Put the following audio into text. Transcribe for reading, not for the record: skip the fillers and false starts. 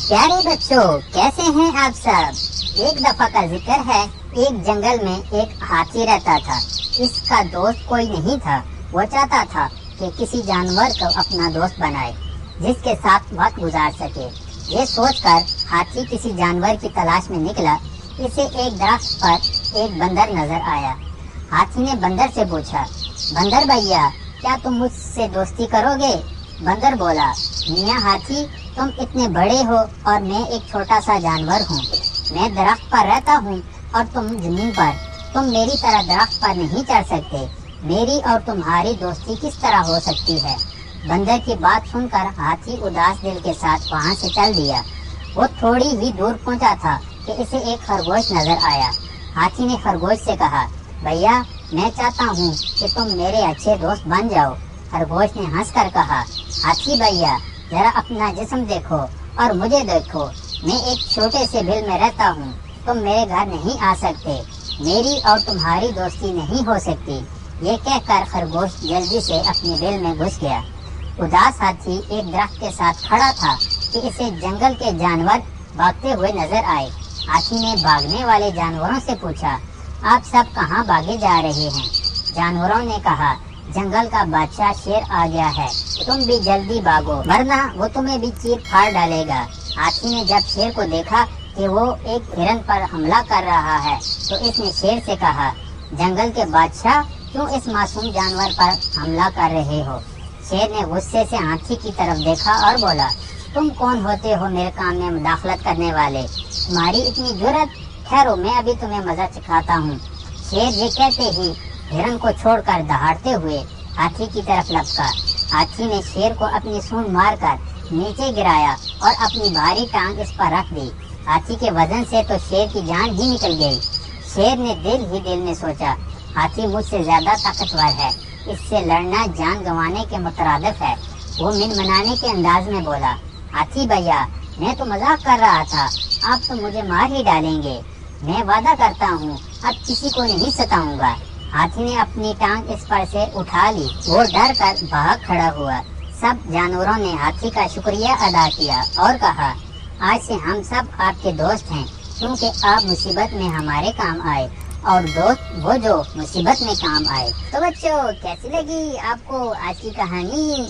प्यारे बच्चों, कैसे हैं आप सब। एक दफा का जिक्र है, एक जंगल में एक हाथी रहता था। इसका दोस्त कोई नहीं था। वो चाहता था कि किसी जानवर को अपना दोस्त बनाए जिसके साथ वक्त गुजार सके। ये सोचकर हाथी किसी जानवर की तलाश में निकला। इसे एक दरख्त पर एक बंदर नजर आया। हाथी ने बंदर से पूछा, बंदर भैया, क्या तुम मुझसे दोस्ती करोगे? बंदर बोला, मियाँ हाथी, तुम इतने बड़े हो और मैं एक छोटा सा जानवर हूँ। मैं दरख्त पर रहता हूँ और तुम जमीन पर। तुम मेरी तरह दरख्त पर नहीं चढ़ सकते। मेरी और तुम्हारी दोस्ती किस तरह हो सकती है? बंदर की बात सुनकर हाथी उदास दिल के साथ वहाँ से चल दिया। वो थोड़ी ही दूर पहुँचा था कि इसे एक खरगोश नजर आया। हाथी ने खरगोश से कहा, भैया, मैं चाहता हूँ कि तुम मेरे अच्छे दोस्त बन जाओ। खरगोश ने हंसकर कहा, हाथी भैया, जरा अपना जिस्म देखो और मुझे देखो। मैं एक छोटे से बिल में रहता हूँ। तुम मेरे घर नहीं आ सकते। मेरी और तुम्हारी दोस्ती नहीं हो सकती। ये कहकर खरगोश जल्दी से अपने बिल में घुस गया। उदास हाथी एक दरख्त के साथ खड़ा था कि इसे जंगल के जानवर भागते हुए नजर आए। हाथी ने भागने वाले जानवरों से पूछा, आप सब कहाँ भागे जा रहे हैं? जानवरों ने कहा, जंगल का बादशाह शेर आ गया है, तुम भी जल्दी भागो वरना वो तुम्हें भी चीर फाड़ डालेगा। हाथी ने जब शेर को देखा कि वो एक हिरन पर हमला कर रहा है तो इसने शेर से कहा, जंगल के बादशाह, क्यों इस मासूम जानवर पर हमला कर रहे हो? शेर ने गुस्से से हाथी की तरफ देखा और बोला, तुम कौन होते हो मेरे काम में मुदाखलत करने वाले? तुम्हारी इतनी जुर्रत? ठहरो, मैं अभी तुम्हें मजा सिखाता हूँ। शेर ये कहते ही हिरन को छोड़कर दहाड़ते हुए हाथी की तरफ लपका। हाथी ने शेर को अपनी सूंड मारकर नीचे गिराया और अपनी भारी टांग इस पर रख दी। हाथी के वजन से तो शेर की जान ही निकल गई। शेर ने दिल ही दिल में सोचा, हाथी मुझसे ज्यादा ताकतवर है, इससे लड़ना जान गंवाने के मुतरादिफ है। वो मिनमनाने के अंदाज में बोला, हाथी भैया, मैं तो मजाक कर रहा था, आप तो मुझे मार ही डालेंगे। मैं वादा करता हूँ, अब किसी को नहीं सताऊंगा। हाथी ने अपनी टांग इस पर से उठा ली। वो डर कर भाग खड़ा हुआ। सब जानवरों ने हाथी का शुक्रिया अदा किया और कहा, आज से हम सब आपके दोस्त हैं, क्योंकि आप मुसीबत में हमारे काम आए और दोस्त वो जो मुसीबत में काम आए। तो बच्चों, कैसी लगी आपको आज की कहानी?